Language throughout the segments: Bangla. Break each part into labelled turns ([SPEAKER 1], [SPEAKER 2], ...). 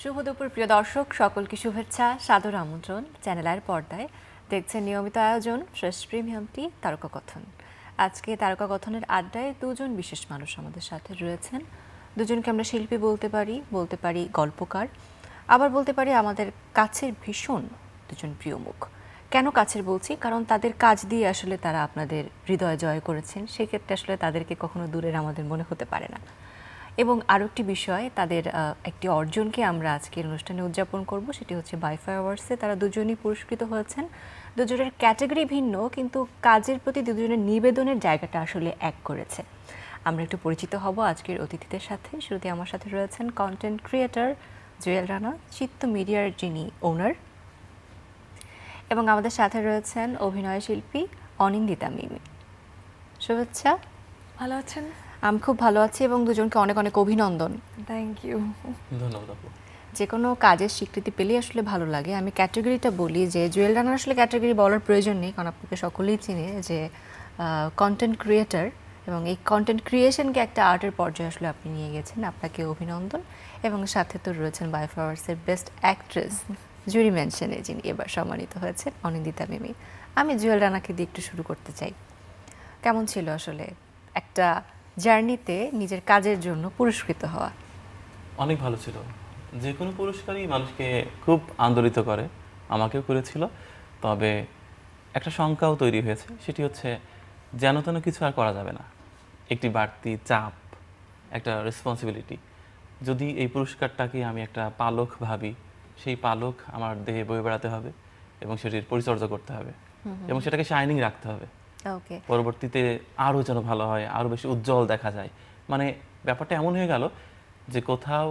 [SPEAKER 1] শুভ দুপুর প্রিয় দর্শক, সকলকে শুভেচ্ছা, সাদর আমন্ত্রণ। চ্যানেলের পর্দায় দেখছেন নিয়মিত আয়োজন ফ্রেশ প্রিমিয়াম টি তারকা কথন। আজকে তারকা কথনের আড্ডায় দুজন বিশেষ মানুষ আমাদের সাথে রয়েছেন। দুজনকে আমরা শিল্পী বলতে পারি গল্পকার, আবার বলতে পারি আমাদের কাছের ভীষণ দুজন প্রিয় মুখ। কেন কাছের বলছি? কারণ তাদের কাজ দিয়ে আসলে তারা আপনাদের হৃদয় জয় করেছেন, সেক্ষেত্রে আসলে তাদেরকে কখনো দূরের আমাদের মনে হতে পারে না। এবং আরও একটি বিষয়, তাদের একটি অর্জনকে আমরা আজকের অনুষ্ঠানে উদযাপন করব, সেটি হচ্ছে বাইফা অ্যাওয়ার্ডসে তারা দুজনই পুরস্কৃত হয়েছেন। দুজনের ক্যাটাগরি ভিন্ন, কিন্তু কাজের প্রতি দুজনের নিবেদনের জায়গাটা আসলে এক করেছে। আমরা একটু পরিচিত হব আজকের অতিথিদের সাথে। শুরুতে আমার সাথে রয়েছেন কন্টেন্ট ক্রিয়েটর জুয়েল রানা, চিত্ত মিডিয়ার যিনি ওনার, এবং আমাদের সাথে রয়েছেন অভিনয় শিল্পী অনিন্দিতা মিমি। শুভেচ্ছা।
[SPEAKER 2] ভালো আছেন?
[SPEAKER 1] আমি খুব ভালো আছি এবং দুজনকে অনেক অনেক অভিনন্দন।
[SPEAKER 2] Thank you.
[SPEAKER 3] ধন্যবাদ আপু।
[SPEAKER 1] যে কোনো কাজের স্বীকৃতি পেলেই আসলে ভালো লাগে। আমি ক্যাটাগরিটা বলি যে জুয়েল রানার আসলে ক্যাটাগরি বলার প্রয়োজন নেই, কারণ আপনাকে সকলেই চিনে যে কন্টেন্ট ক্রিয়েটর, এবং এই কন্টেন্ট ক্রিয়েশনকে একটা আর্টের পর্যায়ে আসলে আপনি নিয়ে গেছেন। আপনাকে অভিনন্দন। এবং সাথে তো রয়েছেন বাইফা অ্যাওয়ার্ডসের বেস্ট অ্যাক্ট্রেস জুরি মেনশনে, যিনি এবার সম্মানিত হয়েছেন, অনিন্দিতা মিমি। আমি জুয়েল রানাকে দিয়ে একটু শুরু করতে চাই। কেমন ছিল আসলে একটা জার্নিতে নিজের কাজের জন্য পুরস্কৃত হওয়া?
[SPEAKER 3] অনেক ভালো ছিল। যে কোনো পুরস্কারই মানুষকে খুব আন্দোলিত করে, আমাকেও করেছিল। তবে একটা শঙ্কাও তৈরি হয়েছে, সেটি হচ্ছে যেন তেন কিছু আর করা যাবে না। একটি বাড়তি চাপ, একটা রেসপন্সিবিলিটি। যদি এই পুরস্কারটাকে আমি একটা পালক ভাবি, সেই পালক আমার দেহে বয়ে বেড়াতে হবে এবং সেটির পরিচর্যা করতে হবে এবং সেটাকে শাইনিং রাখতে হবে।
[SPEAKER 1] ওকে,
[SPEAKER 3] পরবর্তীতে আরও যেন ভালো হয়, আরও বেশি উজ্জ্বল দেখা যায়। মানে ব্যাপারটা এমন হয়ে গেল যে কোথাও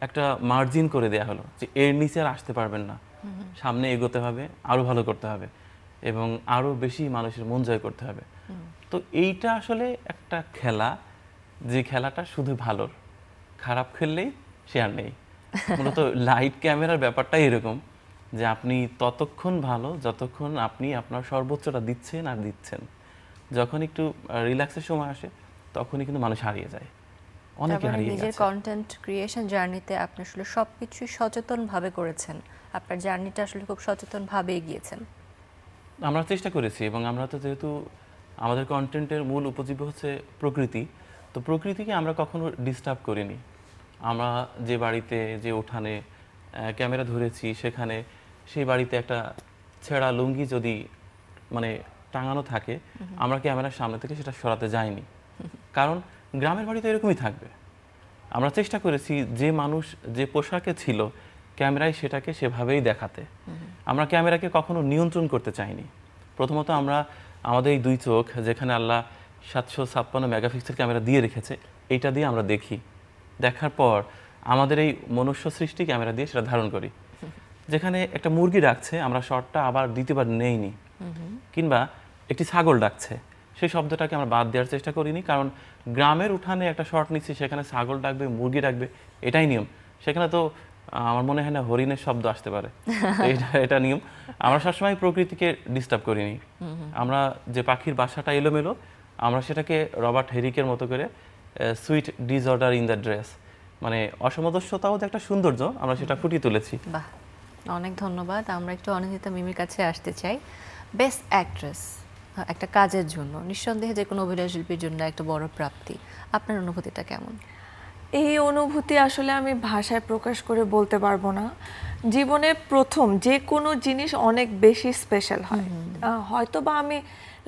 [SPEAKER 3] একটা মার্জিন করে দেয়া হলো যে এর নিচে আর আসতে পারবেন না, সামনে এগোতে হবে, আরও ভালো করতে হবে এবং আরও বেশি মানুষের মন জয় করতে হবে। তো এইটা আসলে একটা খেলা, যে খেলাটা শুধু ভালোর, খারাপ খেললেই সে আর নেই। মূলত লাইট ক্যামেরার ব্যাপারটাই এরকম যে আপনি ততক্ষণ ভালো যতক্ষণ আপনি আপনার সর্বোচ্চটা দিচ্ছেন আর দিচ্ছেন। যখন একটু রিল্যাক্সের সময় আসে তখনই কিন্তু মানুষ হারিয়ে যায়, অনেকে
[SPEAKER 1] তারপরে
[SPEAKER 3] হারিয়ে
[SPEAKER 1] নিজের
[SPEAKER 3] গেছে।
[SPEAKER 1] কন্টেন্ট ক্রিয়েশন জার্নিতে আপনি আসলে সবকিছুই সচেতনভাবে করেছেন। আপনার জার্নিটা আসলে খুব সচেতনভাবে এগিয়েছেন।
[SPEAKER 3] আমরা চেষ্টা করেছি এবং আমরা তো যেহেতু আমাদের কন্টেন্টের মূল উপজীব্য হচ্ছে প্রকৃতি, তো প্রকৃতিকে আমরা কখনো ডিস্টার্ব করিনি। আমরা যে বাড়িতে, যে উঠানে ক্যামেরা ধরেছি, সেখানে সেই বাড়িতে একটা ছেঁড়া লুঙ্গি যদি মানে টাঙানো থাকে, আমরা ক্যামেরার সামনে থেকে সেটা সরাতে যাইনি, কারণ গ্রামের বাড়িতে এরকমই থাকবে। আমরা চেষ্টা করেছি যে মানুষ যে পোশাকে ছিল ক্যামেরায় সেটাকে সেভাবেই দেখাতে। আমরা ক্যামেরাকে কখনো নিয়ন্ত্রণ করতে চাইনি। প্রথমত আমরা আমাদের এই দুই চোখ, যেখানে আল্লাহ 756 মেগাপিক্সেল ক্যামেরা দিয়ে রেখেছে, এইটা দিয়ে আমরা দেখি। দেখার পর আমাদের এই মনুষ্য সৃষ্টি ক্যামেরা দিয়ে সেটা ধারণ করি। যেখানে একটা মুরগি ডাকছে, আমরা শটটা আবার দ্বিতীয়বার নেইনি, কিংবা একটি ছাগল ডাকছে, সেই শব্দটাকে আমরা বাদ দেওয়ার চেষ্টা করিনি, কারণ গ্রামের উঠানে একটা শট নিচ্ছি, সেখানে ছাগল ডাকবে, মুরগি ডাকবে, এটাই নিয়ম। সেখানে তো আমার মনে হয় না হরিণের শব্দ আসতে পারে। এটা নিয়ম। আমরা সবসময় প্রকৃতিকে ডিস্টার্ব করিনি। আমরা যে পাখির বাসাটা এলোমেলো, আমরা সেটাকে রবার্ট হেরিকের মতো করে sweet disorder in the dress, মানে অসামঞ্জস্যতাও যে একটা সৌন্দর্য, আমরা সেটা ফুটিয়ে তুলেছি।
[SPEAKER 1] বাহ, অনেক ধন্যবাদ। আমরা একটু অনিন্দিতা মিমির কাছে আসতে চাই। বেস্ট অ্যাক্ট্রেস একটা কাজের জন্য নিঃসন্দেহে যে কোনো অভিনয় শিল্পীর জন্য একটা বড় প্রাপ্তি। আপনার অনুভূতিটা কেমন?
[SPEAKER 2] এই অনুভূতি আসলে আমি ভাষায় প্রকাশ করে বলতে পারবো না। জীবনে প্রথম যে কোনো জিনিস অনেক বেশি স্পেশাল হয়। হয়তো বা আমি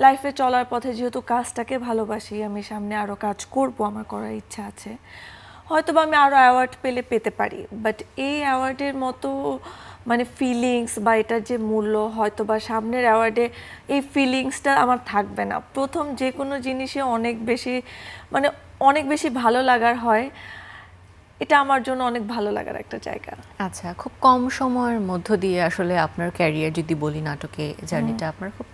[SPEAKER 2] লাইফে চলার পথে যেহেতু কাজটাকে ভালোবাসি, আমি সামনে আরও কাজ করব, আমার করার ইচ্ছা আছে, হয়তো বা আমি আরও অ্যাওয়ার্ড পেতে পারি, বাট এই অ্যাওয়ার্ডের মতো মানে ফিলিংস বা এটার যে মূল্য, হয়তো বা সামনের অ্যাওয়ার্ডে এই ফিলিংসটা আমার থাকবে না। প্রথম যে কোনো জিনিসে অনেক বেশি ভালো লাগার হয়, এটা আমার জন্য অনেক ভালো লাগার একটা জায়গা।
[SPEAKER 1] আচ্ছা, খুব কম সময়ের মধ্য দিয়ে আসলে আপনার ক্যারিয়ার যদি বলি, নাটকে জার্নিটা আপনার খুব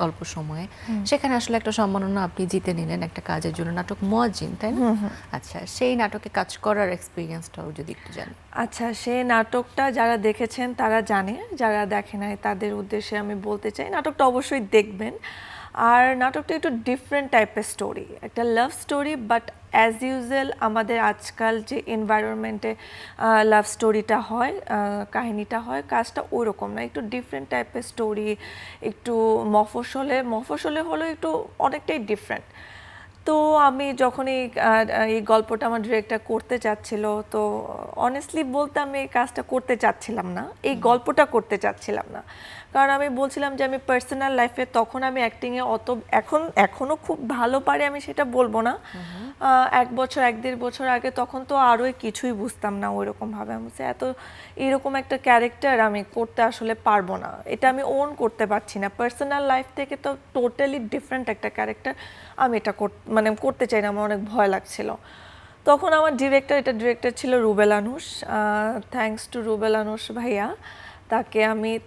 [SPEAKER 1] অল্প সময়ে, সেখানে আসলে একটা সম্মাননা আপনি জিতে নিলেন একটা কাজের জন্য, নাটক মুয়াজ্জিন, তাই না? আচ্ছা, সেই নাটকে কাজ করার এক্সপিরিয়েন্সটাও যদি একটু জানি।
[SPEAKER 2] আচ্ছা, সেই নাটকটা যারা দেখেছেন তারা জানে, যারা দেখে নাই তাদের উদ্দেশ্যে আমি বলতে চাই, নাটকটা অবশ্যই দেখবেন। আর নাটকটা একটু ডিফারেন্ট টাইপের স্টোরি, একটা love story, but as usual আমাদের আজকাল যে এনভায়রনমেন্টে লাভ স্টোরিটা হয়, কাহিনীটা হয়, কাজটা ওইরকম না, একটু ডিফারেন্ট টাইপের স্টোরি, একটু মফস্বলে হলেও একটু অনেকটাই ডিফারেন্ট। তো আমি যখন এই গল্পটা আমার ডিরেক্টর করতে চাচ্ছিল, তো অনেস্টলি বলতে আমি এই কাজটা করতে চাচ্ছিলাম না, এই গল্পটা করতে চাচ্ছিলাম না। কারণ আমি বলছিলাম যে আমি পার্সোনাল লাইফে তখন আমি অ্যাক্টিংয়ে অত এখনও খুব ভালো পারি আমি সেটা বলবো না। 1 বছর 1.5 বছর আগে তখন তো আরোই কিছুই বুঝতাম না ওইরকমভাবে। আমি বলছি এরকম একটা ক্যারেক্টার আমি করতে আসলে পারবো না, এটা আমি ওন করতে পারছি না। পার্সোনাল লাইফ থেকে তো টোটালি ডিফারেন্ট একটা ক্যারেক্টার, আমি এটা করতে চাই না, আমার অনেক ভয় লাগছিল। তখন আমার ডিরেক্টর ছিল রুবেল আনুশ। থ্যাঙ্কস টু রুবেল আনুশ ভাইয়া,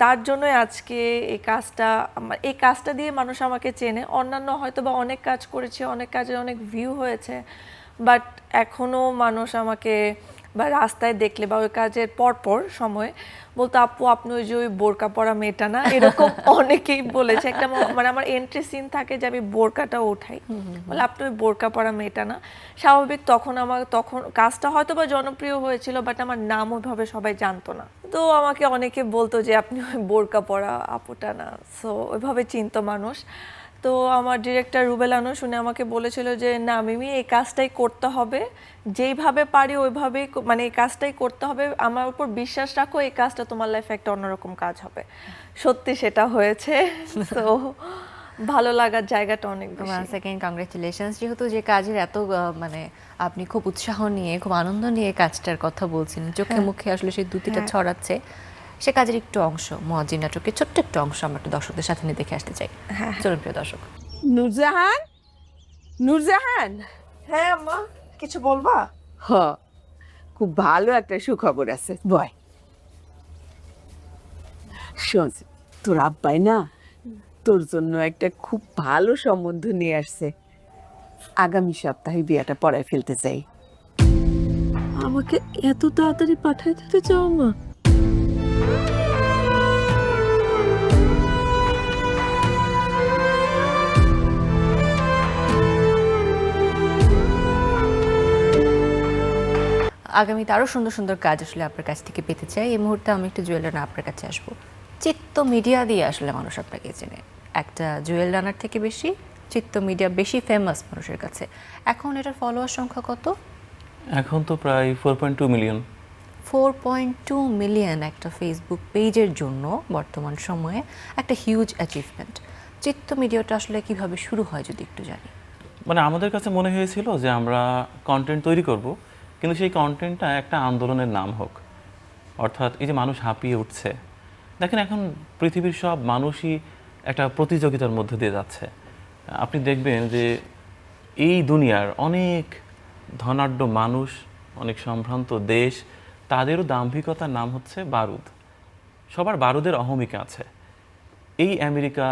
[SPEAKER 2] তার জন্যই আজকে এই কাজটা দিয়ে মানুষ আমাকে চেনে। অন্যান্য হয়তো বা অনেক কাজ করেছে, অনেক কাজে অনেক ভিউ হয়েছে, বাট এখনও মানুষ আমাকে বা রাস্তায় দেখলে বা ওই কাজের পরপর সময় বলতো, আপু আপনি ওই যে ওই বোরকা পরা মেয়েটা না, এরকম অনেকেই বলেছে। একটা মানে আমার এন্ট্রি সিন থাকে যে আমি বোরকাটা উঠাই, বলে আপনি ওই বোরকা পরা মেয়েটা না। স্বাভাবিক তখন কাজটা হয়তো বা জনপ্রিয় হয়েছিল, বাট আমার নাম ওইভাবে সবাই জানতো না। তো আমাকে অনেকে বলতো যে আপনি ওই বোরকা পরা আপুটা না, সো ওইভাবে চিনতো মানুষ। তো আমার ডিরেক্টর রুবেল আনুশ উনি আমাকে বলেছিল যে না মিমি, এই কাজটাই করতে হবে, যেইভাবে পারি ওইভাবেই মানে এই কাজটাই করতে হবে, আমার উপর বিশ্বাস রাখো, এই কাজটা তোমার লাইফে একটা অন্যরকম কাজ হবে। সত্যি সেটা হয়েছে। তো ভালো লাগার জায়গাটা অনেক বেশি।
[SPEAKER 1] সেকেন্ড কংগ্রেচুলেশনস, যেহেতু যে কাজের এত মানে আপনি খুব উৎসাহ নিয়ে খুব আনন্দ নিয়ে কাজটার কথা বলছেন, চোখে মুখে আসলে সেই দ্যুতিটা ছড়াচ্ছে, সে কাজের একটু অংশ মুয়াজ্জিন নাটকের ছোট্ট একটু অংশ আমরা একটু দর্শকদের সাথে নিয়ে দেখে আসতে চাই। চলুন প্রিয় দর্শক।
[SPEAKER 4] নূরজাহান, নূরজাহান।
[SPEAKER 2] হ্যাঁ আম্মা, কিছু বলবা?
[SPEAKER 4] হ, খুব ভালো একটা সুখবর আছে, বয়। শোন, তোর আব্বাই না তোর জন্য একটা খুব ভালো সম্বন্ধ নিয়ে আসছে। আগামী সপ্তাহে বিয়েটা পড়ায় ফেলতে চাই।
[SPEAKER 5] আমাকে এত তাড়াতাড়ি পাঠাই দিতে চাও মা?
[SPEAKER 1] আগামীতে আরও সুন্দর সুন্দর কাজ আসলে আপনার কাছ থেকে পেতে চাই। এই মুহূর্তে আমি একটু জুয়েল রানা আপনার কাছে আসবো। চিত্ত মিডিয়া দিয়ে আসলে মানুষ আপনাকে চেনে, একটা জুয়েল রানার থেকে বেশি চিত্ত মিডিয়া বেশি ফেমাস মানুষের কাছে। এখন এটার ফলোয়ার সংখ্যা কত?
[SPEAKER 3] এখন তো প্রায় 4.2 মিলিয়ন।
[SPEAKER 1] 4.2 মিলিয়ন একটা ফেসবুক পেজের জন্য বর্তমান সময়ে একটা হিউজ অ্যাচিভমেন্ট। চিত্ত মিডিয়াটা আসলে কিভাবে শুরু হয় যদি একটু জানি।
[SPEAKER 3] মানে আমাদের কাছে মনে হয়েছিল যে আমরা কন্টেন্ট তৈরি করব, কিন্তু সেই কন্টেন্টটা একটা আন্দোলনের নাম হোক। অর্থাৎ এই যে মানুষ হাঁপিয়ে উঠছে, দেখেন এখন পৃথিবীর সব মানুষই একটা প্রতিযোগিতার মধ্যে দিয়ে যাচ্ছে। আপনি দেখবেন যে এই দুনিয়ার অনেক ধনাঢ্য মানুষ, অনেক সম্ভ্রান্ত দেশ, তাদেরও দাম্ভিকতার নাম হচ্ছে বারুদ। সবার বারুদের অহমিকা আছে। এই আমেরিকা,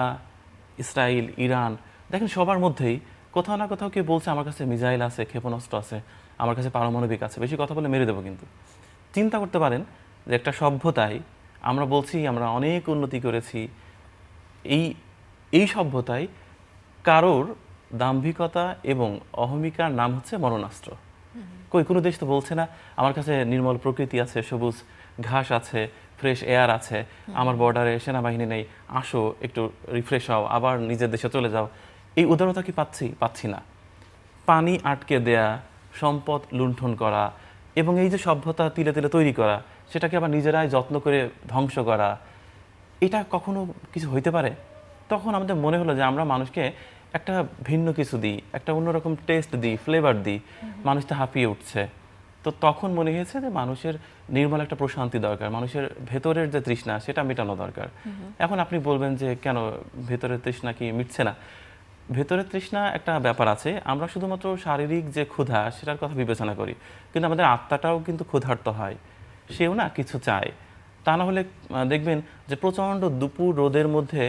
[SPEAKER 3] ইসরায়েল, ইরান, দেখেন সবার মধ্যেই কোথাও না কোথাও কেউ বলছে আমার কাছে মিসাইল আছে, ক্ষেপণাস্ত্র আছে, আমার কাছে পারমাণবিক আছে, বেশি কথা বলে মেরে দেবো। কিন্তু চিন্তা করতে পারেন যে একটা সভ্যতায় আমরা বলছি আমরা অনেক উন্নতি করেছি, এই সভ্যতায় কারোর দাম্ভিকতা এবং অহমিকার নাম হচ্ছে মরণাস্ত্র। কোনো দেশ তো বলছে না আমার কাছে নির্মল প্রকৃতি আছে, সবুজ ঘাস আছে, ফ্রেশ এয়ার আছে, আমার বর্ডারে সেনাবাহিনী নেই, আসো একটু রিফ্রেশ হও, আবার নিজের দেশে চলে যাও। এই উদারতা কি পাচ্ছি না। পানি আটকে দেয়া, সম্পদ লুণ্ঠন করা, এবং এই যে সভ্যতা তিলে তিলে তৈরি করা, সেটাকে আবার নিজেরাই যত্ন করে ধ্বংস করা, এটা কখনো কিছু হইতে পারে? তখন আমাদের মনে হলো যে আমরা মানুষকে একটা ভিন্ন কিছু দিই, একটা অন্যরকম টেস্ট দিই, ফ্লেভার দিই, মানুষ তো হাঁপিয়ে উঠছে। তো তখন মনে হয়েছে যে মানুষের নির্মল একটা প্রশান্তি দরকার, মানুষের ভেতরের যে তৃষ্ণা সেটা মেটানো দরকার। এখন আপনি বলবেন যে কেন ভেতরের তৃষ্ণা কি মিটছে না? ভেতরের তৃষ্ণা একটা ব্যাপার আছে, আমরা শুধুমাত্র শারীরিক যে ক্ষুধা সেটার কথা বিবেচনা করি, কিন্তু আমাদের আত্মাটাও কিন্তু ক্ষুধার্ত হয়, সেও না কিছু চায়। তা না হলে দেখবেন যে প্রচণ্ড দুপুর রোদের মধ্যে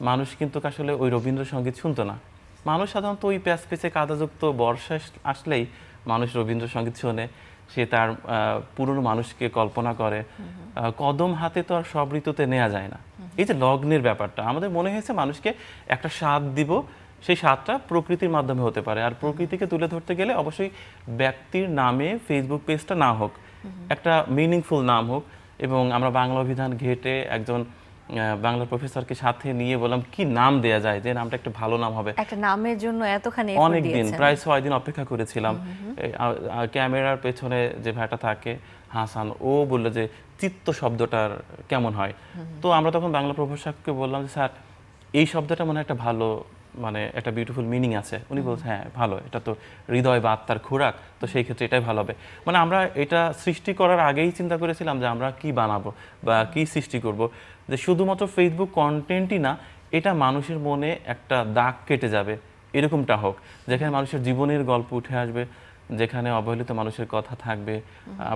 [SPEAKER 3] মানুষ কিন্তু আসলে ওই রবীন্দ্রসঙ্গীত শুনতো না। মানুষ সাধারণত ওই প্যাচে কাদাযুক্ত বর্ষা আসলেই মানুষ রবীন্দ্রসঙ্গীত শোনে, সে তার পুরনো মানুষকে কল্পনা করে। কদম হাতে তো আর সব ঋতুতে নেওয়া যায় না। এই যে লগ্নের ব্যাপারটা, আমাদের মনে হয়েছে মানুষকে একটা স্বাদ দিব, সেই স্বাদটা প্রকৃতির মাধ্যমে হতে পারে। আর প্রকৃতিকে তুলে ধরতে গেলে অবশ্যই ব্যক্তির নামে ফেসবুক পেজটা না হোক, একটা মিনিংফুল নাম হোক। এবং আমরা বাংলা অভিধান ঘেটে একজন বাংলা প্রফেসরকে সাথে নিয়ে বললাম কি নাম দেয়া যায় যে নামটা একটা ভালো নাম হবে।
[SPEAKER 1] একটা নামের জন্য এতখানি
[SPEAKER 3] অনেক দিন, প্রায় 6 দিন অপেক্ষা করেছিলাম। ক্যামেরার পেছনে যে ভাইটা থাকে হাসান, ও বললো যে চিত্ত শব্দটার কেমন হয়। তো আমরা তখন বাংলা প্রফেসরকে বললাম যে স্যার এই শব্দটা মনে হয় একটা ভালো, মানে একটা বিউটিফুল মিনিং আছে। উনি বলছে হ্যাঁ ভালো, এটা তো হৃদয় বা আত্মার খোরাক, তো সেই ক্ষেত্রে এটাই ভালো হবে। মানে আমরা এটা সৃষ্টি করার আগেই চিন্তা করেছিলাম যে আমরা কি বানাবো বা কি সৃষ্টি করব, যে শুধুমাত্র ফেসবুক কন্টেন্টই না, এটা মানুষের মনে একটা দাগ কেটে যাবে এরকমটা হোক, যেখানে মানুষের জীবনের গল্প উঠে আসবে, যেখানে অবহেলিত মানুষের কথা থাকবে,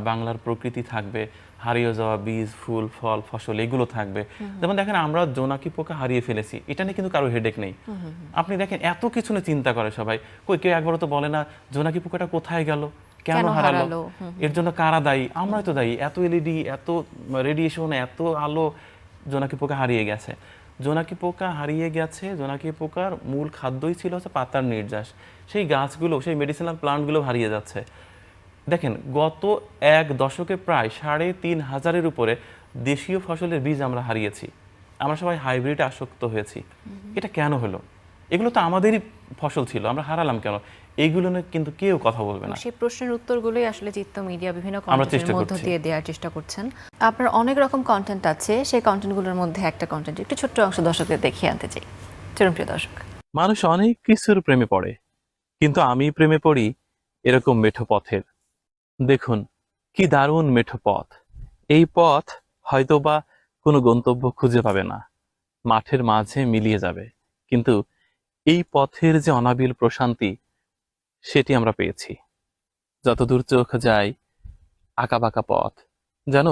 [SPEAKER 3] বাংলার প্রকৃতি থাকবে, হারিয়ে যাওয়া বীজ, ফুল, ফল, ফসল এগুলো থাকবে। যেমন দেখেন আমরা জোনাকি পোকা হারিয়ে ফেলেছি, এটা নিয়ে কিন্তু কারো হেডেক নেই। আপনি দেখেন এত কিছু নিয়ে চিন্তা করে সবাই, কই কেউ একবারও তো বলে না জোনাকি পোকাটা কোথায় গেল, কেন হারালো, এর জন্য কারা দায়ী? আমরাই তো দায়ী। এত এলইডি, এত রেডিয়েশন, এত আলো, জোনাকি পোকা হারিয়ে গেছে। জোনাকি পোকা হারিয়ে গেছে, জোনাকি পোকার মূল খাদ্যই ছিল হচ্ছে পাতার নির্যাস। সেই গাছগুলো, সেই মেডিসিনাল প্লান্টগুলো হারিয়ে যাচ্ছে। দেখেন গত 1 দশকে প্রায় 3,500-এর উপরে দেশীয় ফসলের বীজ আমরা হারিয়েছি। আমরা সবাই হাইব্রিডে আসক্ত হয়েছি। এটা কেন হলো? এগুলো তো আমাদেরই ফসল ছিল, আমরা হারালাম কেন? এইগুলো নিয়ে কিন্তু কেউ কথা বলবে না।
[SPEAKER 1] সেই প্রশ্নের উত্তরগুলোই আসলে চিত্ত মিডিয়া বিভিন্ন
[SPEAKER 3] আমরা চেষ্টা
[SPEAKER 1] কন্টেন্টের মধ্য
[SPEAKER 3] করছি।
[SPEAKER 1] দিয়ে দেওয়ার চেষ্টা করছেন। আপনার অনেক রকম কন্টেন্ট আছে, সেই কন্টেন্টগুলোর মধ্যে একটা কন্টেন্ট একটু ছোট্ট অংশ দর্শকদের দেখিয়ে আনতে চাই। চলুন প্রিয় দর্শক।
[SPEAKER 3] মানুষ অনেক কিছুর প্রেমে পড়ে, কিন্তু আমি প্রেমে পড়ি এরকম মেঠো পথের। দেখুন কি দারুণ মেঠো পথ। এই পথ হয়তোবা কোনো গন্তব্য খুঁজে পাবে না, মাঠের মাঝে মিলিয়ে যাবে, কিন্তু এই পথের যে অনাবিল প্রশান্তি সেটি আমরা পেয়েছি। যতদূর চোখ যায় আঁকাবাঁকা পথ, যেন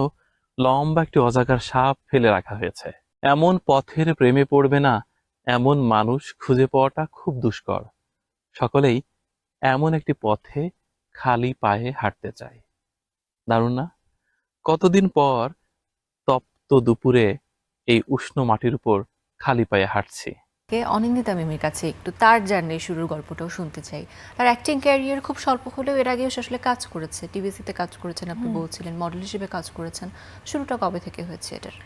[SPEAKER 3] লম্বা একটি অজাগার সাপ ফেলে রাখা হয়েছে। এমন পথের প্রেমে পড়বে না, এমন মানুষ খুঁজে পাওয়াটা খুব দুষ্কর। সকলেই এমন একটি পথে খালি পায়ে হাঁটতে চায়। দারুণ না? কতদিন পর তপ্ত দুপুরে এই উষ্ণ মাটির উপর খালি পায়ে হাঁটছি।
[SPEAKER 1] অনিন্দিতা মিমির কাছে একটু তার জার্নি শুরুর গল্পটাও শুনতে চাই। তার অ্যাক্টিং ক্যারিয়ার খুব স্বল্প হলেও এর আগেও সে আসলে কাজ করেছে, টিভিসিতে কাজ করেছেন, আপনি বলছিলেন মডেল হিসেবে কাজ করেছেন। শুরুটা কবে থেকে হয়েছে এটার?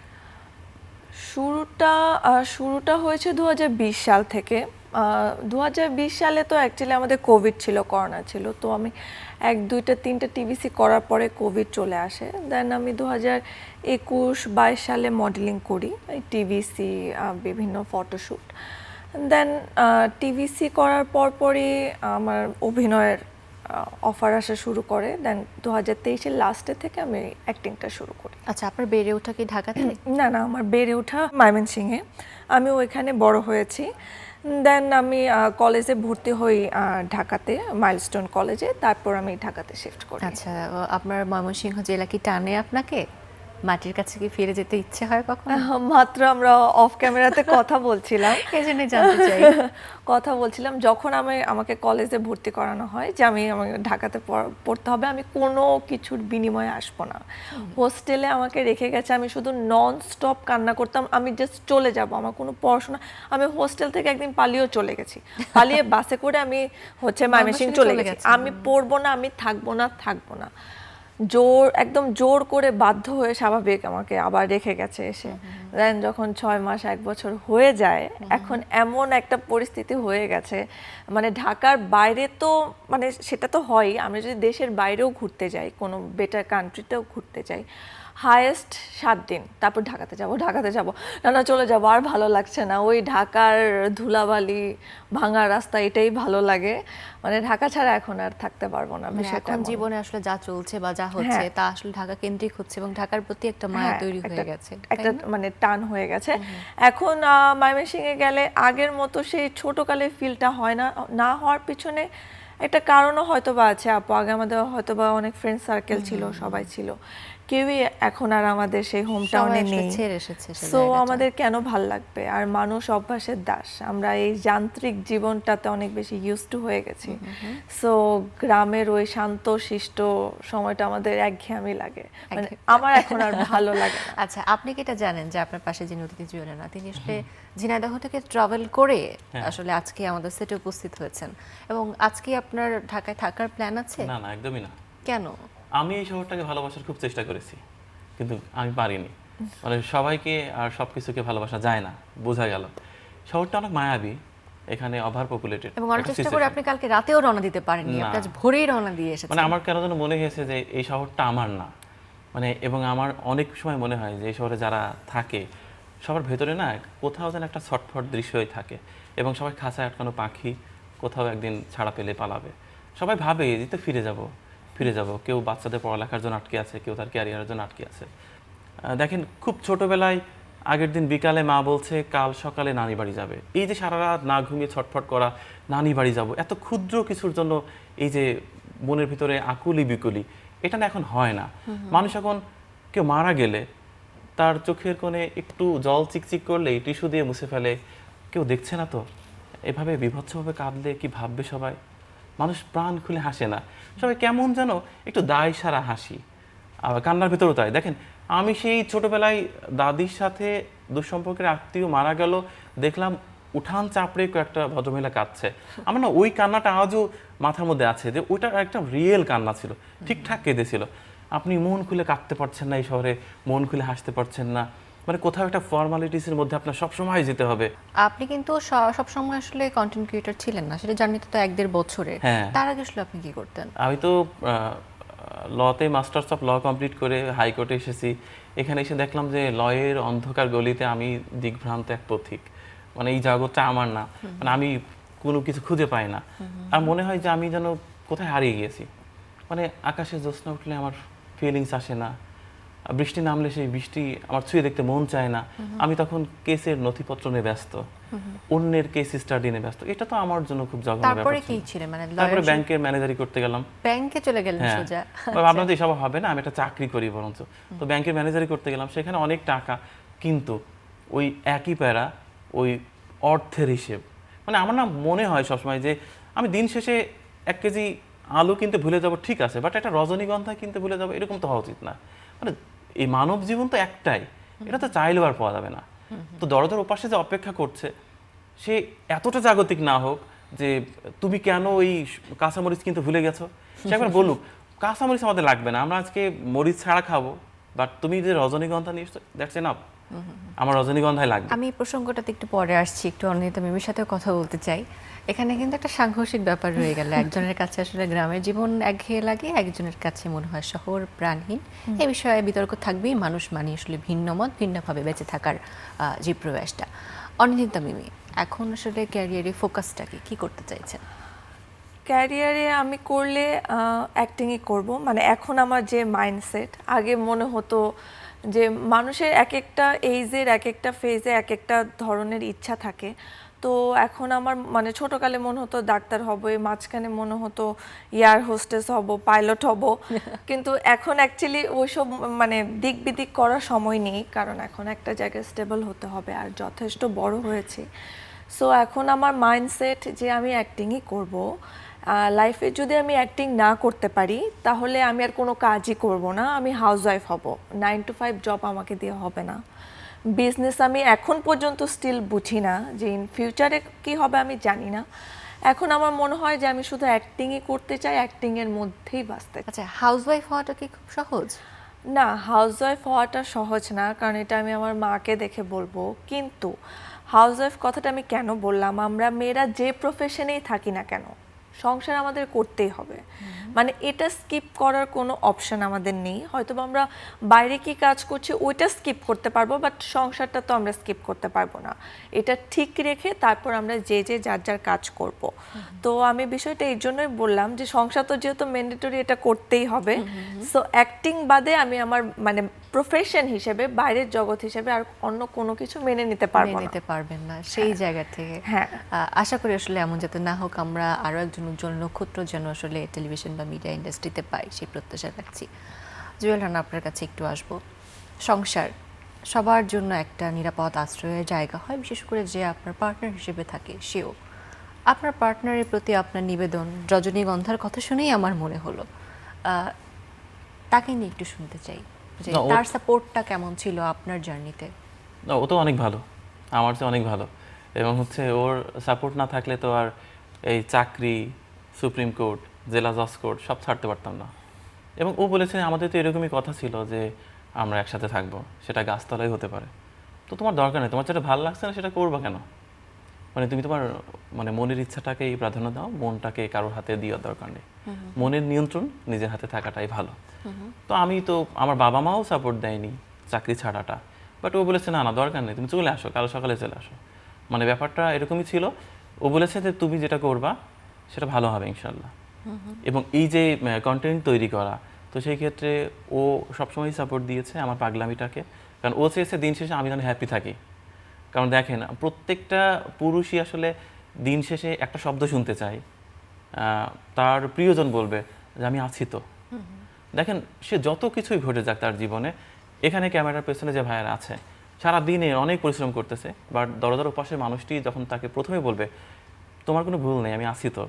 [SPEAKER 2] শুরুটা হয়েছে 2020 সাল থেকে। 2020 সালে তো অ্যাকচুয়ালি আমাদের কোভিড ছিল, করোনা ছিল। তো আমি 1, 2টা 3টা টিভিসি করার পরে কোভিড চলে আসে। দেন আমি 2021-22 সালে মডেলিং করি, টিভিসি, বিভিন্ন ফটোশ্যুট। দেন টিভিসি করার পরই আমার অভিনয়ের অফার আসা শুরু করে। দেন 2023-এর লাস্টে থেকে আমি অ্যাক্টিংটা শুরু করি।
[SPEAKER 1] আচ্ছা, আপনার বেড়ে ওঠা কি ঢাকাতে?
[SPEAKER 2] না, আমার বেড়ে ওঠা ময়মনসিংহে। আমি ওইখানে বড় হয়েছি। দেন আমি কলেজে ভর্তি হই ঢাকাতে, মাইলস্টোন কলেজে। তারপর আমি ঢাকাতে শিফট করি।
[SPEAKER 1] আচ্ছা, আপনার ময়মনসিংহ জেলা কি টানে আপনাকে? মাটির কাছে কি ফিরে যেতে ইচ্ছে হয় কখনো?
[SPEAKER 2] মাত্র আমরা অফ ক্যামেরাতে কথা বলছিলাম,
[SPEAKER 1] এই জন্যই জানতে চাই।
[SPEAKER 2] কথা বলছিলাম যখন আমাকে কলেজে ভর্তি করানো হয় যে আমাকে ঢাকাতে পড়তে হবে, আমি কোনো কিছুর বিনিময়ে আসবো না। হোস্টেলে আমাকে রেখে গেছে, আমি শুধু নন স্টপ কান্না করতাম, আমি জাস্ট চলে যাব, আমার কোনো পড়াশোনা। আমি হোস্টেল থেকে একদিন পালিয়েও চলে গেছি, পালিয়ে বাসে করে আমি ময়মনসিংহ চলে গেছি। আমি পড়বো না, আমি থাকবো না। একদম জোর করে বাধ্য হয়ে স্বাভাবিক আমাকে আবার রেখে গেছে এসে। দেন যখন 6 মাস 1 বছর হয়ে যায়, এখন এমন একটা পরিস্থিতি হয়ে গেছে, মানে ঢাকার বাইরে তো মানে সেটা তো হয়ই, আমি যদি দেশের বাইরেও ঘুরতে যাই, কোনো বেটার কান্ট্রিতেও ঘুরতে যাই, হায়েস্ট 7 দিন, তারপর ঢাকাতে যাব, না চলে যাব, আর ভালো লাগছে না। ওই ঢাকার ধুলাবালি, ভাঙা রাস্তা, এটাই ভালো লাগে। মানে ঢাকা ছাড়া এখন আর থাকতে পারবো না। বিষয়টা
[SPEAKER 1] এখন জীবনে আসলে যা চলছে বা যা হচ্ছে তা আসলে ঢাকা কেন্দ্রিক হচ্ছে এবং ঢাকার প্রতি একটা মায়া তৈরি হয়ে গেছে,
[SPEAKER 2] একটা মানে টান হয়ে গেছে। এখন ময়মনসিংহে গেলে আগের মতো সেই ছোটকালের ফিলটা হয় না হওয়ার পিছনে একটা কারণও হয়তো বা আছে আপু। আগে আমাদের হয়তো বা অনেক ফ্রেন্ড সার্কেল ছিল, সবাই ছিল, কেউই এখন আর আমাদের সেই হোম টাউনে
[SPEAKER 1] সবাই আসলে
[SPEAKER 2] নেই।
[SPEAKER 1] ছেড়ে এসেছে সে
[SPEAKER 2] সো
[SPEAKER 1] জায়গাটা।
[SPEAKER 2] আমাদের কেন ভাল লাগবে? আর মানুষ অভ্যাসের দাস, আমরা এই যান্ত্রিক জীবনটাতে অনেক বেশি ইউজ টু হয়ে গেছি। সো গ্রামের ওই শান্ত শিষ্ট সময়টা আমাদের একঘেয়েমি লাগে, মানে আমার এখন আর ভালো লাগে না।
[SPEAKER 1] আচ্ছা, আপনি কি এটা জানেন যে আপনার পাশে যিনি অতিথি জুয়েলেনা তিনি আসলে ঝিনাইদহ থেকে ট্রাভেল করে আসলে আজকে আমাদের সেটে উপস্থিত হয়েছেন, এবং আজকে আপনার ঢাকায় থাকার প্ল্যান আছে?
[SPEAKER 3] না না, একদমই না।
[SPEAKER 1] কেন?
[SPEAKER 3] আমি এই শহরটাকে ভালোবাসার খুব চেষ্টা করেছি, কিন্তু আমি পারিনি। মানে সবাইকে আর সব কিছুকে ভালোবাসা যায় না, বোঝা গেল। শহরটা অনেক মায়াবী, এখানে ওভার পপুলেটেড।
[SPEAKER 1] এবং অনেক চেষ্টা করে আপনি কালকে রাতেও রওনা দিতে পারেননি,
[SPEAKER 3] না।
[SPEAKER 1] আপনি আজ ভোরেই রওনা দিয়ে এসেছেন।
[SPEAKER 3] মানে আমার কেন যেন মনে হয়েছে যে এই শহরটা আমার না, মানে এবং আমার অনেক সময় মনে হয় যে এই শহরে যারা থাকে সবার ভেতরে না কোথাও যেন একটা ছটফট দৃশ্যই থাকে, এবং সবাই খাঁচায় আটকানো পাখি, কোথাও একদিন ছাড়া পেলে পালাবে। সবাই ভাবে যে তো ফিরে যাব। কেউ বাচ্চাদের পড়ালেখার জন্য আটকে আছে, কেউ তার ক্যারিয়ারের জন্য আটকে আছে। দেখেন, খুব ছোটবেলায় আগের দিন বিকালে মা বলছে কাল সকালে নানি বাড়ি যাবে, এই যে সারা রাত না ঘুমিয়ে ছটফট করা, নানি বাড়ি যাব, এত ক্ষুদ্র কিছুর জন্য এই যে মনের ভিতরে আকুলি বিকুলি, এটা না এখন হয় না। মানুষ এখন কেউ মারা গেলে তার চোখের কোণে একটু জল চিকচিক করলেই টিস্যু দিয়ে মুছে ফেলে, কেউ দেখছে না তো। এভাবে বিভৎসভাবে কাঁদলে কি ভাববে সবাই? মানুষ প্রাণ খুলে হাসে না, সবাই কেমন যেন একটু দায় সারা হাসি, আবার কান্নার ভিতরেও তাই। দেখেন, আমি সেই ছোটবেলায় দাদির সাথে দুঃসম্পর্কের আত্মীয় মারা গেল, দেখলাম উঠান চাপড়ে কয়েকটা ভদ্রমহিলা কাঁদছে। আমার না ওই কান্নাটা আজও মাথার মধ্যে আছে, যে ওইটা একটা রিয়েল কান্না ছিল, ঠিকঠাক কেঁদেছিল। আপনি মন খুলে কাঁদতে পারছেন না এই শহরে, মন খুলে হাসতে পারছেন না, মানে কোথাও একটা ফর্মালিটিসের মধ্যে আপনার সবসময় যেতে হবে।
[SPEAKER 1] আপনি কিন্তু সবসময় আসলে কন্টেন্ট ক্রিয়েটর ছিলেন না, সেটা জার্নিতে তো 1-1.5 বছরে।
[SPEAKER 3] হ্যাঁ।
[SPEAKER 1] তার আগে আসলে আপনি কি করতেন?
[SPEAKER 3] আমি তো লতে মাস্টার্স অফ ল কমপ্লিট করে হাইকোর্টে এসেছি। এখানে এসে দেখলাম যে লয়ের অন্ধকার গলিতে আমি দিগ্ভ্রান্ত এক পথিক, মানে এই জগৎটা আমার না, মানে আমি কোনো কিছু খুঁজে পাই না। আর মনে হয় যে আমি যেন কোথায় হারিয়ে গিয়েছি। মানে আকাশে জ্যোৎস্না উঠলে আমার ফিলিংস আসে না, বৃষ্টি নামলে সেই বৃষ্টি আমার ছুঁয়ে দেখতে মন চায় না। আমি তখন কেসের নথিপত্র নিয়ে ব্যস্ত, অন্যের কেস স্টাডি নিয়ে ব্যস্ত। এটা তো আমার জন্য খুব জঘন্য ব্যাপার
[SPEAKER 1] তারপরে
[SPEAKER 3] ছিল।
[SPEAKER 1] কি ছিলেন, মানে
[SPEAKER 3] তারপরে ব্যাংকের ম্যানেজারি করতে গেলাম।
[SPEAKER 1] ব্যাংকে চলে গেলেন
[SPEAKER 3] হ্যাঁ,
[SPEAKER 1] সোজা?
[SPEAKER 3] আপনাদের এসব হবে না, আমি একটা চাকরি করি বরঞ্চ। তো ব্যাংকের ম্যানেজারি করতে গেলাম, সেখানে অনেক টাকা, কিন্তু ওই একই প্যারা, ওই অর্থের হিসেব। মানে আমার না মনে হয় সবসময় যে আমি দিন শেষে 1 কেজি আলু কিনতে ভুলে যাব, ঠিক আছে, বাট একটা রজনীগন্ধা কিনতে ভুলে যাব, এরকম তো হওয়া উচিত না। মানে এই মানব জীবন তো একটাই, এটা তো চাইলেও আর পাওয়া যাবে না। তো দরজার ওপাশে যে অপেক্ষা করছে, সে এতটা জাগতিক না হোক যে তুমি কেন ওই কাঁচামরিচ কিন্তু ভুলে গেছো। সে একবার বলুক কাঁচামরিচ আমাদের লাগবে না, আমরা আজকে মরিচ ছাড়া খাবো, বাট তুমি যে রজনীগন্ধা নিয়ে এসছো, দ্যাটস এনাফ, আমার রজনীগন্ধাই লাগবে।
[SPEAKER 1] আমি এই প্রসঙ্গটাতে একটু পরে আসছি, একটু অনিতা মিমির সাথেও কথা বলতে চাই। এখানে কিন্তু একটা সাংঘর্ষিক ব্যাপার রয়ে গেল, একজনের কাছে আসলে গ্রামের জীবন একঘেয়ে লাগে, একজনের কাছে মনে হয় শহর প্রাণহীন। এই বিষয়ে বিতর্ক থাকবেই, মানুষ মানে আসলে ভিন্ন মত, ভিন্নভাবে বেঁচে থাকার যে প্রয়াসটা। অনিতা মিমি, এখন আসলে ক্যারিয়ারে ফোকাসটা কি করতে চাইছেন?
[SPEAKER 2] ক্যারিয়ারে আমি করলে অ্যাক্টিংই করব, মানে এখন আমার যে মাইন্ডসেট, আগে মনে হতো যে মানুষের এক একটা এইজের এক একটা ফেজে এক একটা ধরনের ইচ্ছা থাকে। তো এখন আমার মানে ছোটকালে মনে হতো ডাক্তার হব, এই মাঝখানে মনে হতো এয়ার হোস্টেস হব, পাইলট হব, কিন্তু এখন অ্যাকচুয়ালি ওইসব মানে দিক বিদিক করার সময় নেই, কারণ এখন একটা জায়গায় স্টেবল হতে হবে, আর যথেষ্ট বড় হয়েছে। সো এখন আমার মাইন্ডসেট যে আমি অ্যাক্টিংই করব। লাইফে যদি আমি অ্যাক্টিং না করতে পারি তাহলে আমি আর কোনো কাজই করব না, আমি হাউসওয়াইফ হব। 9 to 5 জব আমাকে দিয়ে হবে না। বিজনেস আমি এখন পর্যন্ত স্টিল বুঝি না, যে ইন ফিউচারে কি হবে আমি জানি না। এখন আমার মনে হয় যে আমি শুধু অ্যাক্টিংই করতে চাই, অ্যাক্টিংয়ের মধ্যেই বাঁচতে চাই।
[SPEAKER 1] আচ্ছা, হাউসওয়াইফ হওয়াটা কি খুব সহজ?
[SPEAKER 2] না, হাউসওয়াইফ হওয়াটা সহজ না, কারণ এটা আমি আমার মাকে দেখে বলবো। কিন্তু হাউসওয়াইফ কথাটা আমি কেন বললাম, আমরা মেয়েরা যে প্রফেশনেই থাকি না কেন, সংসার আমাদের করতেই হবে। মানে এটা স্কিপ করার কোনো অপশন আমাদের নেই। হয়তো আমরা বাইরে কি কাজ করছি ওইটা স্কিপ করতে পারবো, বাট সংসারটা তো আমরা স্কিপ করতে পারবো না। এটা ঠিক রেখে তারপর আমরা যে যার যার কাজ করব। তো আমি বিষয়টা এই জন্যই বললাম যে সংসার তো যেহেতু ম্যান্ডেটরি, এটা করতেই হবে। সো অ্যাক্টিং বাদে আমি আমার মানে প্রফেশন হিসেবে, বাইরের জগৎ হিসেবে আর অন্য কোনো কিছু মেনে নিতে পারবো না।
[SPEAKER 1] নিতে পারবেন না সেই জায়গা থেকে।
[SPEAKER 2] হ্যাঁ।
[SPEAKER 1] আশা করি আসলে এমন যাতে না হোক, আমরা আরো একজন উজ্জ্বল নক্ষত্র যেন আসলে টেলিভিশন বা মিডিয়া ইন্ডাস্ট্রিতে পাই, সেই প্রত্যাশা রাখছি। জুয়েল রানা, আপনার কাছে একটু আসবো। সংসার সবার জন্য একটা নিরাপদ আশ্রয়ের জায়গা হয়, বিশেষ করে যে আপনার পার্টনার হিসেবে থাকে সেও। আপনার পার্টনারের প্রতি আপনার নিবেদন রজনীগন্ধার কথা শুনেই আমার মনে হলো। তাকে নিয়ে একটু শুনতে চাই যে
[SPEAKER 3] না,
[SPEAKER 1] তার সাপোর্টটা কেমন ছিল আপনার জার্নিতে।
[SPEAKER 3] না, ও তো অনেক ভালো, আমার চেয়ে অনেক ভালো। এবং হচ্ছে ওর সাপোর্ট না থাকলে তো আর এই চাকরি, সুপ্রিম কোর্ট, জেলা জজ কোর্ট সব ছাড়তে পারতাম না। এবং ও বলেছে আমাদের তো এরকমই কথা ছিল যে আমরা একসাথে থাকবো, সেটা গাছতলায় হতে পারে। তো তোমার দরকার নেই, তোমার যেটা ভালো লাগছে না সেটা করবা কেন? মানে তুমি তোমার মানে মনের ইচ্ছাটাকেই প্রাধান্য দাও, মনটাকে কারোর হাতে দেওয়ার দরকার নেই। মনের নিয়ন্ত্রণ নিজের হাতে থাকাটাই ভালো। তো আমি তো, আমার বাবা মাও সাপোর্ট দেয়নি চাকরি ছাড়াটা, বাট ও বলেছে না না দরকার নেই, তুমি চলে আসো, কাল সকালে চলে আসো। মানে ব্যাপারটা এরকমই ছিল। ও বলেছে যে তুমি যেটা করবা সেটা ভালো হবে ইনশাল্লাহ। এবং এই যে কন্টেন্ট তৈরি করা, তো সেই ক্ষেত্রে ও সবসময় সাপোর্ট দিয়েছে আমার পাগলামিটাকে। কারণ ও চেয়েছে দিন শেষে আমি যেন হ্যাপি থাকি। কারণ দেখেন, প্রত্যেকটা পুরুষই আসলে দিন শেষে একটা শব্দ শুনতে চায়, তার প্রিয়জন বলবে যে আমি আছি তো। দেখেন, সে যত কিছুই ঘটে যাক তার জীবনে, এখানে ক্যামেরার পেছনে যে ভাইয়ারা আছে সারা দিনে অনেক পরিশ্রম করতেছে, বাট দরজার ওপাশের মানুষটি যখন তাকে প্রথমে বলবে তোমার কোনো ভুল নেই, আমি আছি তো,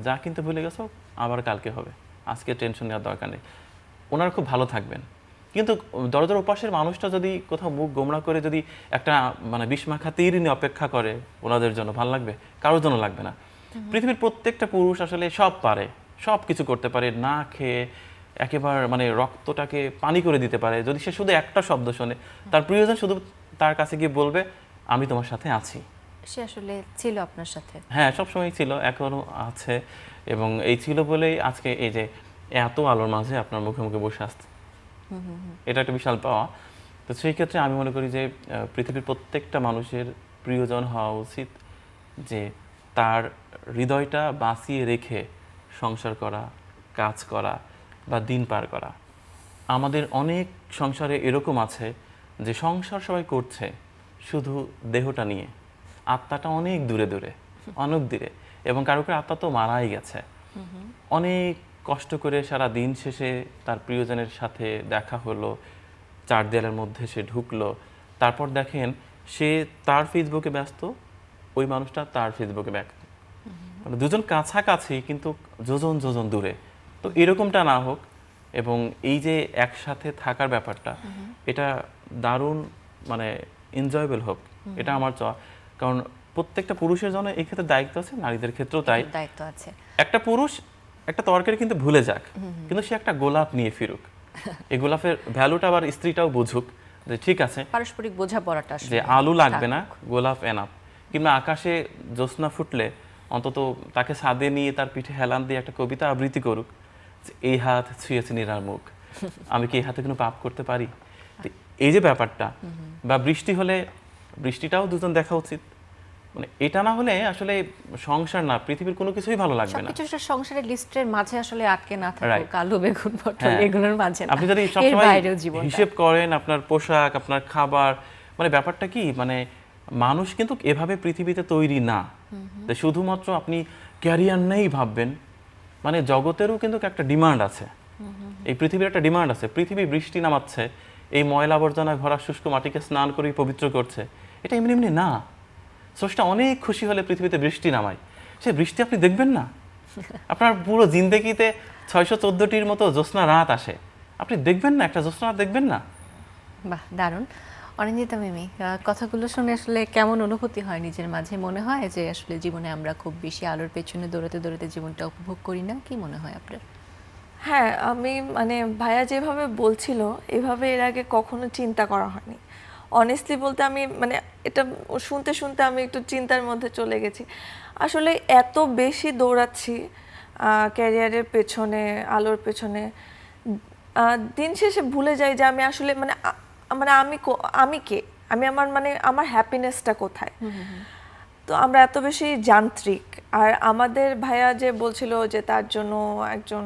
[SPEAKER 3] যা কিন্তু ভুলে গেছো আবার কালকে হবে, আজকে টেনশন নেওয়ার দরকার নেই, ওনারা খুব ভালো থাকবেন। কিন্তু দরজার ওপাশের মানুষটা যদি কোথাও মুখ গোমড়া করে যদি একটা মানে বিষ মাখা তীর নিয়ে অপেক্ষা করে, ওনাদের জন্য ভালো লাগবে? কারোর জন্য লাগবে না। পৃথিবীর প্রত্যেকটা পুরুষ আসলে সব পারে, সব কিছু করতে পারে, না খেয়ে একেবারে মানে রক্তটাকে পানি করে দিতে পারে যদি সে শুধু একটা শব্দ শোনে। তার প্রিয়জন শুধু তার কাছে গিয়ে বলবে আমি তোমার সাথে আছি।
[SPEAKER 1] সে আসলে ছিল আপনার সাথে?
[SPEAKER 3] হ্যাঁ, সবসময় ছিল, এখনো আছে। এবং এই ছিল বলেই আজকে এই যে এত আলোর মাঝে আপনার মুখে মুখে বসে আসছে, এটা একটা বিশাল পাওয়া। তো সেই ক্ষেত্রে আমি মনে করি যে পৃথিবীর প্রত্যেকটা মানুষের প্রিয়জন হওয়া উচিত, যে তার হৃদয়টা বাঁচিয়ে রেখে সংসার করা, কাজ করা বা দিন পার করা। আমাদের অনেক সংসারে এরকম আছে যে সংসার সবাই করছে শুধু দেহটা নিয়ে, আত্মাটা অনেক দূরে দূরে, অনেক দূরে। এবং কারো কারো আত্মা তো মারাই গেছে। অনেক কষ্ট করে সারা দিন শেষে তার প্রিয়জনের সাথে দেখা হলো, চার দেয়ালের মধ্যে সে ঢুকলো, তারপর দেখেন সে তার ফেসবুকে ব্যস্ত, ওই মানুষটা তার ফেসবুকে ব্যস্ত। মানে দুজন কাছাকাছি কিন্তু যোজন যোজন দূরে। তো এরকমটা না হোক, এবং এই যে একসাথে থাকার ব্যাপারটা, এটা দারুণ মানে এনজয়েবল হোক, এটা আমার চাওয়া। কারণ প্রত্যেকটা পুরুষের জন্য এই ক্ষেত্রে দায়িত্ব আছে, নারীদের ক্ষেত্রেও তাই।
[SPEAKER 1] দায়িত্ব আছে।
[SPEAKER 3] একটা পুরুষ একটা তরকারি কিন্তু ভুলে যাক, কিন্তু সে একটা গোলাপ নিয়ে ফিরুক, এই গোলাপের ভ্যালুটা আবার স্ত্রীটাও বুঝুক, যে ঠিক আছে
[SPEAKER 1] পারস্পরিক বোঝাপড়াটা
[SPEAKER 3] যে
[SPEAKER 1] আসলে
[SPEAKER 3] আলু লাগবে না,
[SPEAKER 1] থাকুক।
[SPEAKER 3] গোলাপ এনাফ। কিংবা আকাশে জ্যোৎস্না ফুটলে অন্তত তাকে ছাদে নিয়ে তার পিঠে হেলান দিয়ে একটা কবিতা আবৃত্তি করুক, যে এই হাত ছুঁয়েছে নীরার মুখ, আমি কি এই হাতে কোনো পাপ করতে পারি? তো এই যে ব্যাপারটা, বা বৃষ্টি হলে বৃষ্টিটাও দুজন দেখা উচিত। মানে এটা না হলে আসলে সংসার না, পৃথিবীর কোনো কিছুই ভালো লাগবে না।
[SPEAKER 1] সবকিছু আসলে সংসারের লিস্টের মাঝে আসলে আটকে না থাকুক,
[SPEAKER 3] Right.
[SPEAKER 1] আলু বেগুন পটল
[SPEAKER 3] হ্যাঁ।
[SPEAKER 1] এগুলোর মাঝে না।
[SPEAKER 3] আপনি যদি
[SPEAKER 1] এর
[SPEAKER 3] সবসময়
[SPEAKER 1] বাইরেও জীবনটা।
[SPEAKER 3] হিসেব করেন আপনার পোশাক, আপনার খাবার, মানে ব্যাপারটা কি, মানে মানুষ কিন্তু এভাবে পৃথিবীতে তৈরি না যে শুধুমাত্র আপনি ক্যারিয়ার নেই ভাববেন। মানে জগতেরও কিন্তু একটা ডিমান্ড আছে, এই পৃথিবীর একটা ডিমান্ড আছে। পৃথিবী বৃষ্টি নামাচ্ছে, এই ময়লা আবর্জনা ভরা শুষ্ক মাটিকে স্নান করে পবিত্র করছে, এটা এমনি এমনি না। স্রষ্টা অনেক খুশি হলে পৃথিবীতে বৃষ্টি নামায়, সে বৃষ্টি আপনি দেখবেন না? আপনার পুরো জিন্দেগিতে 614টির মতো জ্যোৎস্না রাত আসে, আপনি দেখবেন না? একটা জ্যোৎস্না রাত দেখবেন না?
[SPEAKER 1] বাহ, দারুণ। অনিন্দিতা মিমি, কথাগুলো শুনে আসলে কেমন অনুভূতি হয় নিজের মাঝে? মনে হয় যে আসলে জীবনে আমরা খুব বেশি আলোর পেছনে দৌড়াতে দৌড়াতে জীবনটা উপভোগ করি না? কি মনে হয় আপনার?
[SPEAKER 2] হ্যাঁ, আমি মানে ভাইয়া যেভাবে বলছিল এভাবে এর আগে কখনো চিন্তা করা হয়নি। অনেস্টলি বলতে আমি মানে এটা শুনতে শুনতে আমি একটু চিন্তার মধ্যে চলে গেছি। আসলে এত বেশি দৌড়াচ্ছি ক্যারিয়ারের পেছনে, আলোর পেছনে, দিন শেষে ভুলে যাই যে আমি আসলে মানে মানে আমি কে, আমি আমার মানে আমার হ্যাপিনেসটা কোথায়। তো আমরা এত বেশি যান্ত্রিক। আর আমাদের ভাইয়া যে বলছিল যে তার জন্য একজন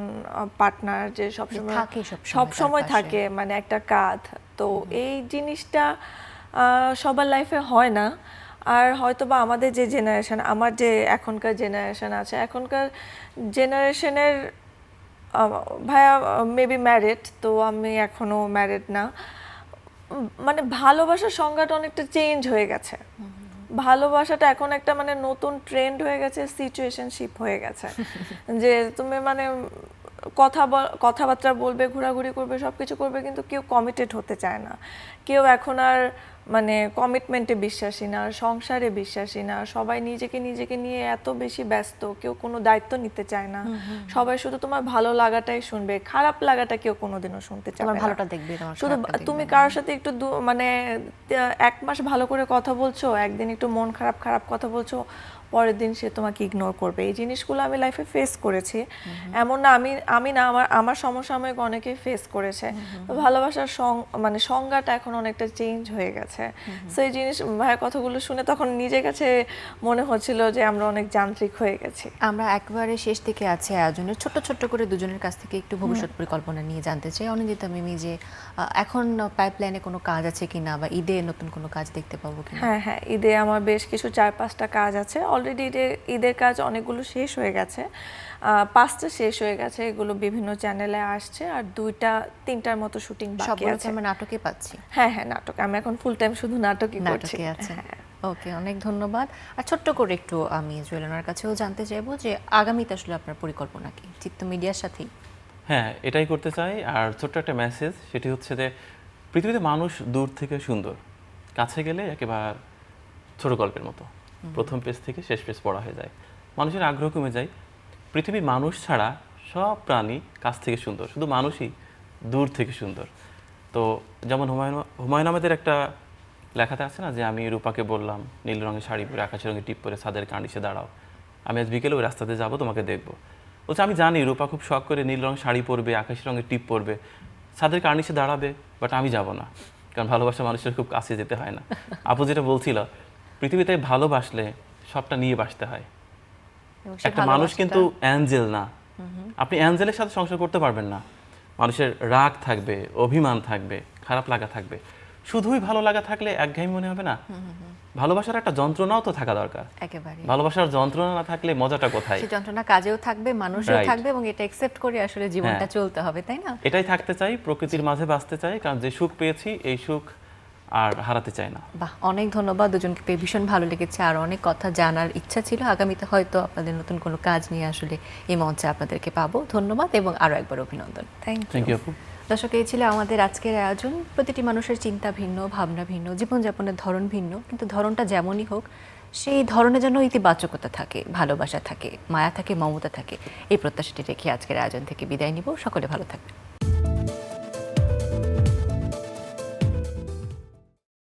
[SPEAKER 2] পার্টনার যে সবসময়
[SPEAKER 1] থাকে সবসময়
[SPEAKER 2] সবসময়
[SPEAKER 1] তার পাশে।
[SPEAKER 2] থাকে, মানে একটা কাঁধ। তো এই জিনিসটা সবার লাইফে হয় না। আর হয়তো বা আমাদের যে জেনারেশন, আমার যে এখনকার জেনারেশন আছে, এখনকার জেনারেশনের ভাইয়া মেবি ম্যারিড, তো আমি এখনো ম্যারিড না। মানে ভালোবাসার সংজ্ঞাটা অনেকটা চেঞ্জ হয়ে গেছে। ভালোবাসাটা এখন একটা মানে নতুন ট্রেন্ড হয়ে গেছে, সিচুয়েশনশিপ হয়ে গেছে। যে তুমি মানে কথাবার্তা বলবে, ঘোরাঘুরি করবে, সবকিছু করবে, কিন্তু কেউ কমিটেড হতে চায় না। কেউ এখন আর মানে কমিটমেন্টে বিশ্বাসী না, সংসারে বিশ্বাসী না। সবাই নিজেকে নিয়ে এত বেশি ব্যস্ত, কেউ কোনো দায়িত্ব নিতে চায় না। সবাই শুধু তোমার ভালো লাগাটাই শুনবে, খারাপ লাগাটা কেউ কোনোদিনও শুনতে চায়
[SPEAKER 1] তোমার
[SPEAKER 2] না।
[SPEAKER 1] ভালোটা দেখবে, তোমার
[SPEAKER 2] শুধু
[SPEAKER 1] খারাপটা দেখবে
[SPEAKER 2] তুমি
[SPEAKER 1] না।
[SPEAKER 2] কারোর সাথে একটু মানে 1 মাস ভালো করে কথা বলছো, একদিন একটু মন খারাপ কথা বলছো, পরের দিন সে তোমাকে ইগনোর করবে। এই জিনিসগুলো আমি লাইফে ফেস করেছি। এমন না আমি না, আমার সমসাময়িক অনেকে ফেস করেছে। তো ভালোবাসার মানে সংজ্ঞাটা এখন অনেকটা চেঞ্জ হয়ে গেছে। সো এই জিনিস ভাইয়ের কথাগুলো শুনে তখন নিজের কাছে মনে হচ্ছিল যে আমরা অনেক যান্ত্রিক হয়ে গেছি।
[SPEAKER 1] আমরা একবারে শেষ থেকে আছে আয়োজনের ছোট্ট ছোট্ট করে দুজনের কাছ থেকে একটু ভবিষ্যৎ পরিকল্পনা নিয়ে জানতে চাই। অনিন্দিতা মিমি, যে এখন পাইপলাইনে কোনো কাজ আছে কিনা, বা ঈদে নতুন কোনো কাজ দেখতে পাবো কিনা?
[SPEAKER 2] হ্যাঁ, ঈদে আমার বেশ কিছু 4-5টা কাজ আছে। অলরেডি ঈদের কাজ অনেকগুলো শেষ হয়ে গেছে, 5টা শেষ হয়ে গেছে, এগুলো বিভিন্ন চ্যানেলে আসছে। আর 2-3টার মতো শুটিং বাকি
[SPEAKER 1] সবগুলো
[SPEAKER 2] আছে।
[SPEAKER 1] আমরা নাটকে পাচ্ছি।
[SPEAKER 2] হ্যাঁ, নাটক। আমি এখন ফুল টাইম শুধু নাটকই করছি।
[SPEAKER 1] নাটকে আছে। ওকে, অনেক ধন্যবাদ। আর ছোট্ট করে একটু আমি জুয়েলানার কাছেও জানতে চাইবো যে আগামীতে আসলে আপনার পরিকল্পনা কি চিত্ত মিডিয়ার সাথেই?
[SPEAKER 3] হ্যাঁ, এটাই করতে চাই। আর ছোট্ট একটা মেসেজ, সেটি হচ্ছে যে পৃথিবীতে মানুষ দূর থেকে সুন্দর, কাছে গেলে একেবারে ছোট গল্পের মতো, প্রথম পেজ থেকে শেষ পেজ পড়া হয়ে যায়, মানুষের আগ্রহ কমে যায়। পৃথিবীর মানুষ ছাড়া সব প্রাণী কাছ থেকে সুন্দর, শুধু মানুষই দূর থেকে সুন্দর। তো যেমন হুমায়ুন আহমেদের একটা লেখাতে আছে না, যে আমি রূপাকে বললাম নীল রঙের শাড়ি পরে আকাশি রঙের টিপ পরে ছাদের কাঁডিসে দাঁড়াও, আমি আজ বিকেলে ওই রাস্তাতে যাবো, তোমাকে দেখবো। বলছে আমি জানি রূপা খুব শখ করে নীল রঙের শাড়ি পরবে, আকাশি রঙের টিপ পরবে, ছাদের কার্নিশে দাঁড়াবে, বাট আমি যাব না, কারণ ভালোবাসা মানুষের খুব কাছে যেতে হয় না। আপু যেটা বলছিল, পৃথিবীতে ভালোবাসলে সবটা নিয়ে বাসতে হয়।
[SPEAKER 1] এবং সেই
[SPEAKER 3] একটা মানুষ কিন্তু অ্যাঞ্জেল না, আপনি অ্যাঞ্জেলের সাথে সংসার করতে পারবেন না। মানুষের রাগ থাকবে, অভিমান থাকবে, খারাপ লাগা থাকবে। শুধুই ভালো লাগা থাকলে একঘেয়েমি মনে হবে না। ভালোবাসার একটা যন্ত্রণাও তো থাকা দরকার।
[SPEAKER 1] একেবারে
[SPEAKER 3] ভালোবাসার যন্ত্রণা না থাকলে মজাটা কোথায়?
[SPEAKER 1] সেই যন্ত্রণা কাজেও থাকবে, মানুষও
[SPEAKER 3] Right.
[SPEAKER 1] থাকবে, এবং এটা একসেপ্ট করে আসলে জীবনটা
[SPEAKER 3] হ্যাঁ।
[SPEAKER 1] চলতে হবে, তাই না?
[SPEAKER 3] এটাই থাকতে চাই, প্রকৃতির মাঝে বাঁচতে চাই, কারণ যে সুখ পেয়েছি এই সুখ আর হারাতে চাই না।
[SPEAKER 1] বাহ, অনেক ধন্যবাদ, দুজনকে পেয়ে ভীষণ ভালো লেগেছে। আর অনেক কথা জানার ইচ্ছা ছিল। আগামীতে হয়তো আপনাদের নতুন কোনো কাজ নিয়ে আসলে এই মঞ্চে আপনাদেরকে পাবো। ধন্যবাদ এবং আরও একবার অভিনন্দন।
[SPEAKER 3] থ্যাংক ইউ আপু।
[SPEAKER 1] দর্শক, এই ছিল আমাদের আজকের আয়োজন। প্রতিটি মানুষের চিন্তা ভিন্ন, ভাবনা ভিন্ন, জীবনযাপনের ধরন ভিন্ন, কিন্তু ধরনটা যেমনই হোক সেই ধরনে যেন ইতিবাচকতা থাকে, ভালোবাসা থাকে, মায়া থাকে, মমতা থাকে, এই প্রত্যাশাটি রেখে আজকের আয়োজন থেকে বিদায় নিব। সকলে ভালো থাকবেন।